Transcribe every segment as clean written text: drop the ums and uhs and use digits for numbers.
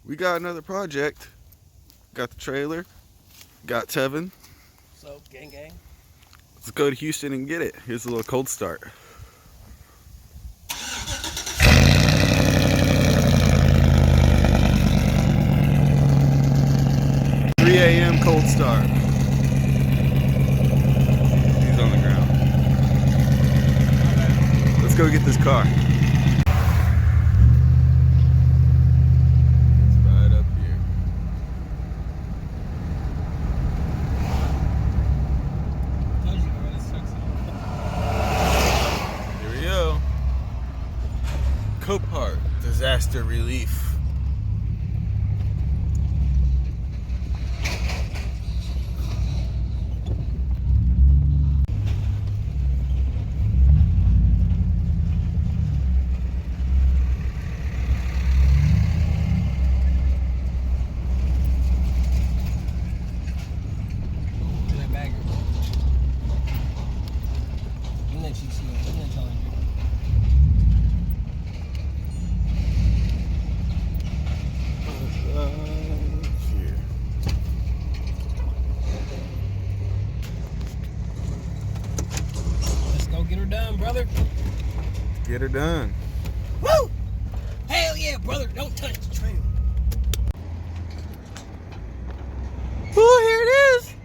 We got another project. Got the trailer. Got Tevin. So, gang gang. Let's go to Houston and get it. Here's a little cold start. 3 a.m. cold start. He's on the ground. Let's go get this car. It's right up here. Here we go. Copart Disaster Relief. Get her done, brother. Get her done. Woo! Hell yeah, brother. Don't touch the trailer. Oh, here it is.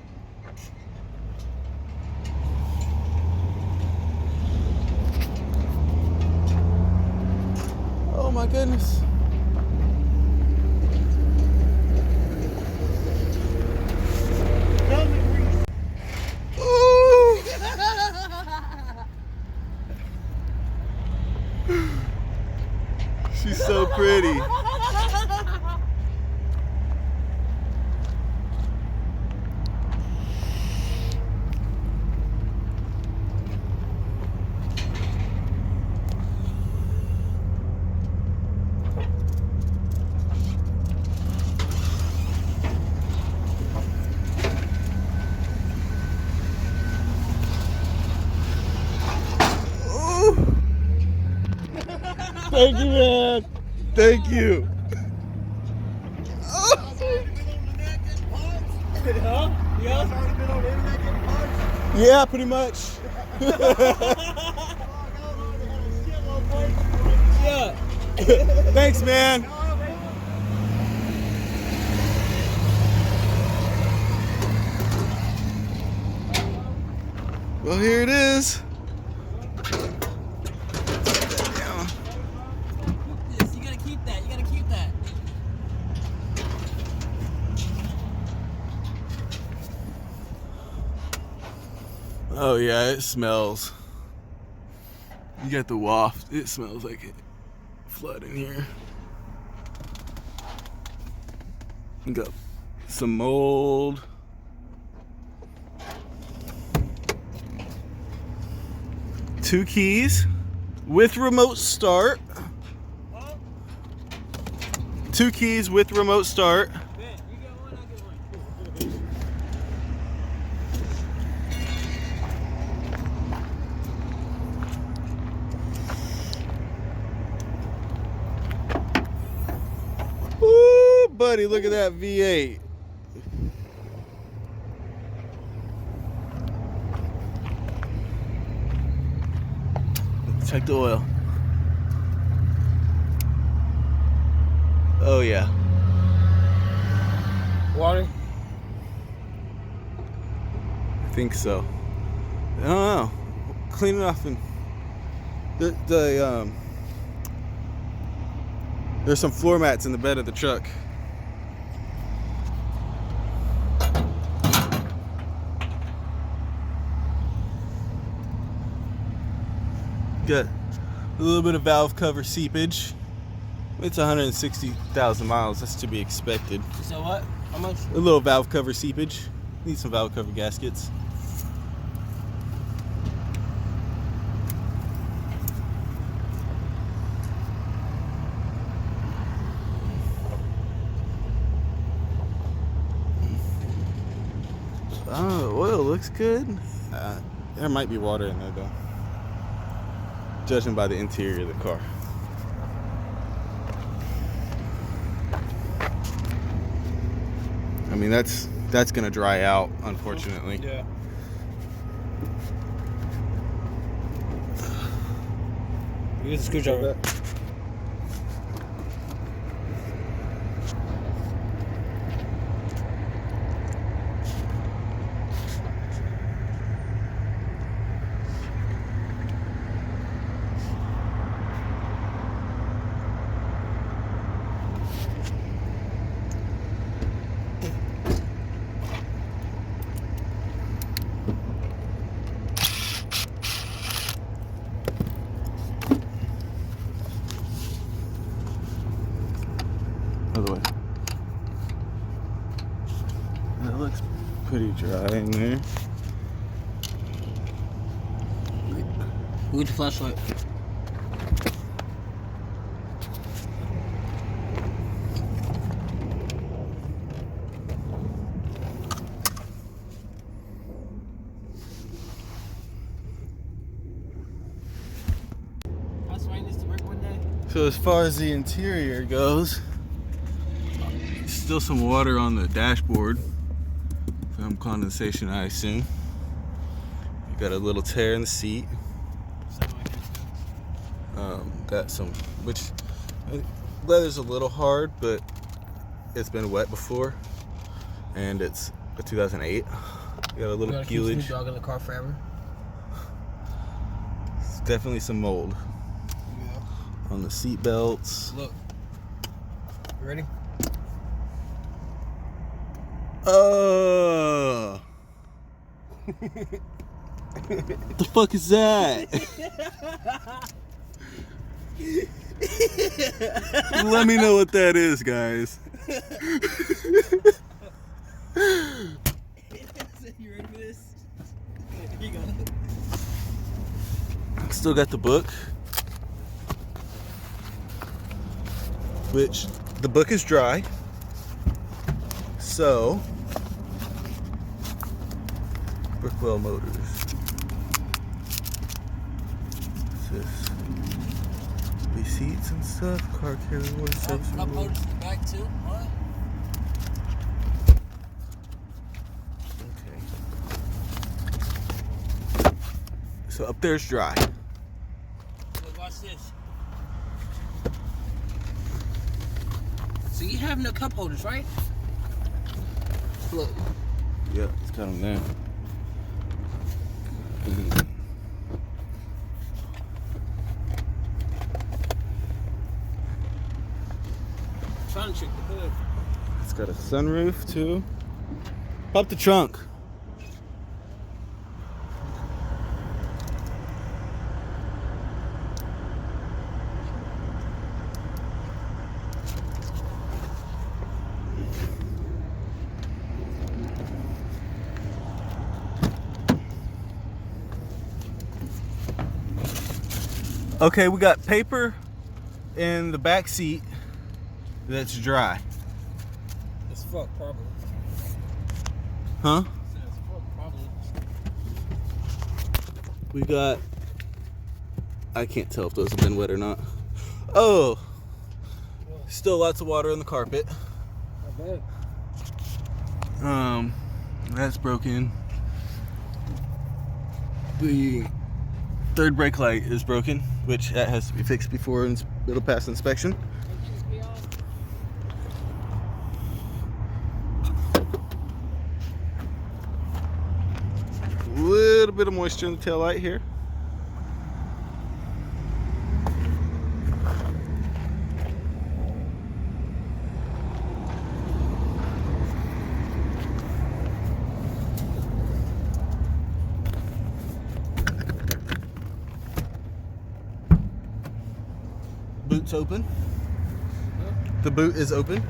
Oh my goodness. She's so pretty. Thank you, man. Thank you. Yeah, pretty much. Yeah. Thanks, man. Well, here it is. You gotta keep that. You gotta keep that. Oh yeah, it smells. You got the waft. It smells like it flood in here. We got some mold. Two keys with remote start. Two keys with remote start. Woo, buddy, look at that V8. Check the oil. Oh yeah. Water? I think so. I don't know. Clean it off and there's some floor mats in the bed of the truck. Got a little bit of valve cover seepage. It's 160,000 miles. That's to be expected. So what? How much? A little valve cover seepage. Need some valve cover gaskets. Oh, the oil looks good. There might be water in there though, judging by the interior of the car. mean, that's gonna dry out, unfortunately. Yeah. Use a screwdriver. Other way. That looks pretty dry in there. Where's the flashlight? So as far as the interior goes, still some water on the dashboard from condensation, I assume. You got a little tear in the seat. Got some, which leather's a little hard, but it's been wet before, and it's a 2008. Got a little peelage. Keep dog in the car forever. It's definitely some mold on the seat belts. Look. You ready? What the fuck is that? Let me know what that is, guys. You ready for this? Here you go. Still got the book, which the book is dry. So, Brickwell Motors. What's this? Receipts and stuff. Car carrier award, service Cup reward. holders in the back too. What? Okay. So up there's dry. Look, watch this. So you have no cup holders, right? Look. Yep, it's got them there. Trying to check the hood. It's got a sunroof too. Pop the trunk. Okay, we got paper in the back seat that's dry. It's fuck, probably. Huh? It's fuck, probably. We got, I can't tell if those have been wet or not. Oh, still lots of water on the carpet. I bet. That's broken. The third brake light is broken, which that has to be fixed before it'll pass inspection. A little bit of moisture in the tail light here. Boot's open. The boot is open.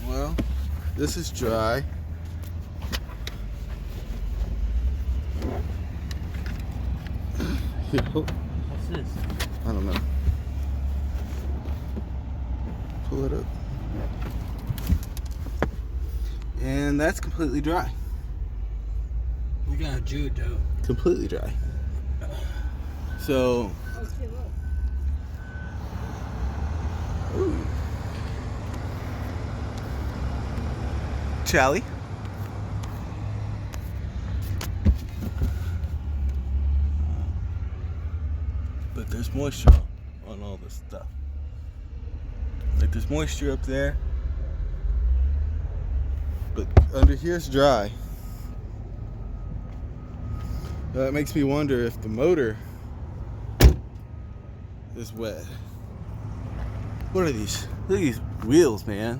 Well, this is dry. What's this? I don't know. Pull it up. And that's completely dry. We got a Jude though. Completely dry. So, Oh shit, look. ooh. Chally. But there's moisture on all this stuff. Like there's moisture up there, but under here it's dry. That makes me wonder if the motor is wet. What are these? Look at these wheels, man.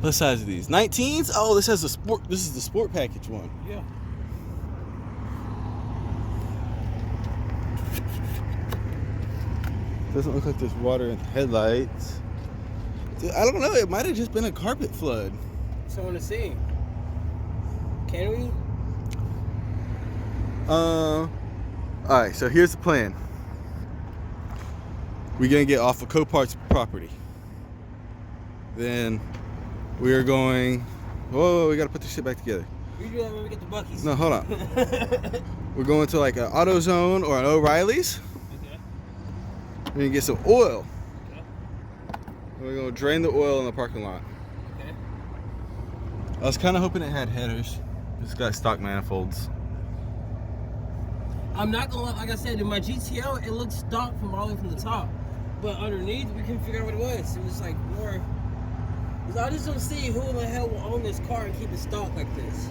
What size are these? 19s? Oh, this has a sport. This is the sport package one. Yeah. Doesn't look like there's water in the headlights. Dude, I don't know. It might have just been a carpet flood. So I want to see. Can we? All right. So here's the plan. We're gonna get off of Copart's property. Then we are going. Whoa! We gotta put this shit back together. We do that when we get the Buc-ee's. No, hold on. We're going to like an AutoZone or an O'Reilly's. Okay. We're gonna get some oil. Okay. And we're gonna drain the oil in the parking lot. Okay. I was kind of hoping it had headers. It's got stock manifolds. I'm not gonna lie, like I said, in my GTO, it looked stock from all the way from the top. But underneath, we couldn't figure out what it was. It was like more. Because I just don't see who in the hell will own this car and keep it stock like this.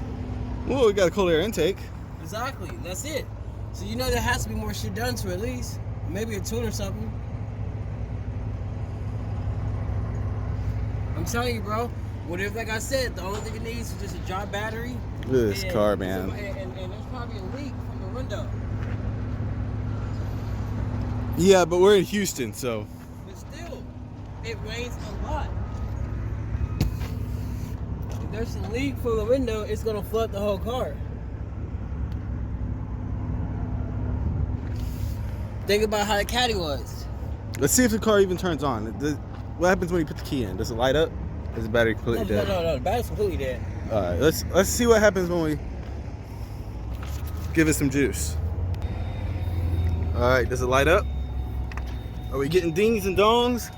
Well, we got a cold air intake. Exactly, that's it. So you know there has to be more shit done to it at least. Maybe a tune or something. I'm telling you, bro. What if, like I said, the only thing it needs is just a dry battery. Look at this car, man. And there's probably a leak from the window. Yeah, but we're in Houston, so. But still, it rains a lot. If there's a leak from the window, it's gonna flood the whole car. Think about how the caddy was. Let's see if the car even turns on. What happens when you put the key in? Does it light up? Is the battery completely dead? No, the battery's completely dead. All right, let's see what happens when we give it some juice. All right, does it light up? Are we getting dings and dongs?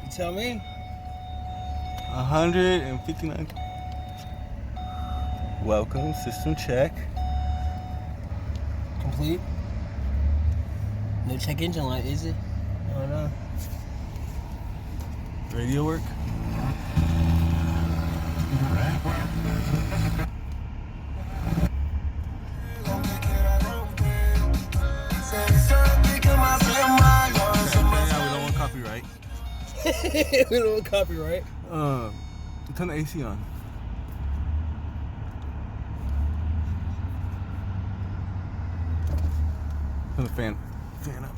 You tell me. 159. Welcome, system check. Complete. No check engine light, is it? Oh no. Radio work? Copyright. We don't want copyright. Turn the AC on. Turn the fan up.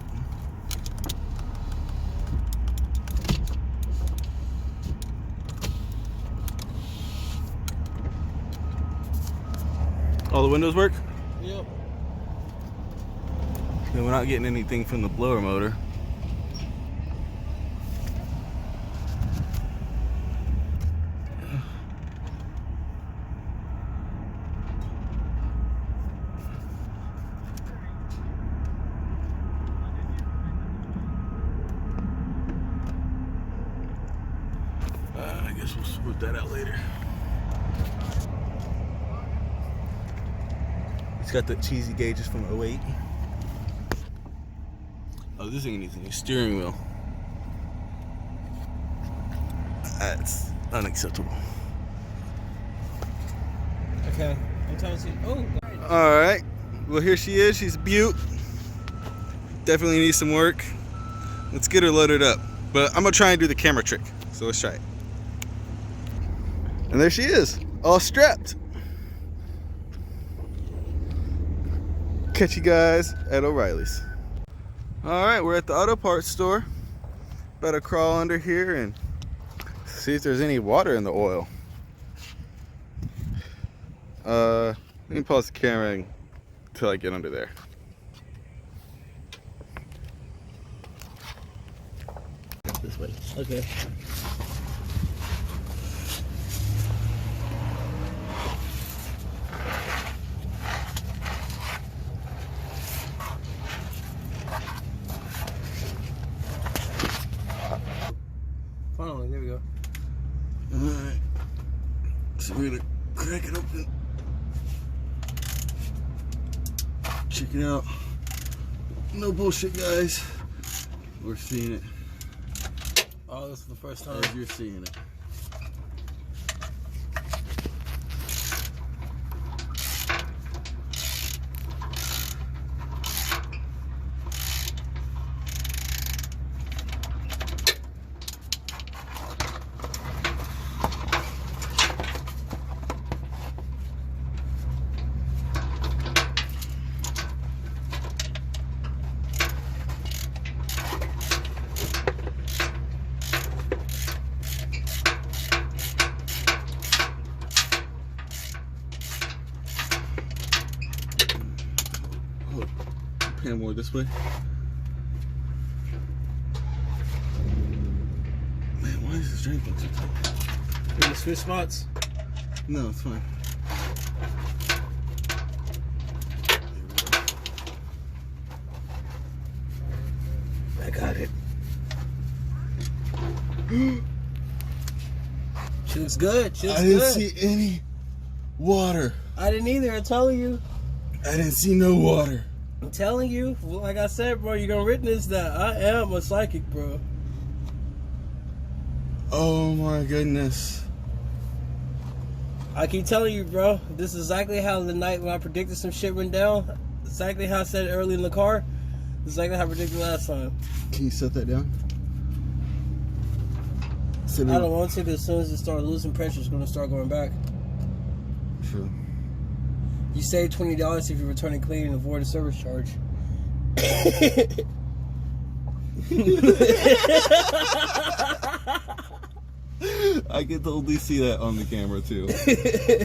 All the windows work? Yep. Then we're not getting anything from the blower motor. I guess we'll sort that out later. It's got the cheesy gauges from 08. Oh, this thing needs a new steering wheel. That's unacceptable. Okay. I'm trying to see. Oh. All right. Well, here she is. She's a beaut. Definitely needs some work. Let's get her loaded up. But I'm gonna try and do the camera trick. So let's try it. And there she is, all strapped. Catch you guys at O'Reilly's. All right, we're at the auto parts store. Better crawl under here and see if there's any water in the oil. Let me pause the camera until I get under there. This way. Okay. We're gonna crack it open. Check it out. No bullshit, guys. We're seeing it. Oh, this is the first time. As you're seeing it. Pan more this way. Man, why is this drain plug so tight? Did you switch spots? No, it's fine. I got it. She looks good. She looks I didn't good. see any water. I didn't either. I'm telling you. I didn't see no water. I'm telling you. Like I said, bro, you're gonna witness that I am a psychic, bro. Oh my goodness. I keep telling you, bro. This is exactly how the night when I predicted some shit went down. Exactly how I said it early in the car. Exactly how I predicted last time. Can you set that down? I don't want to, but as soon as it starts losing pressure, it's gonna start going back. Sure. You save $20 if you return it clean and avoid a service charge. I can totally see that on the camera too.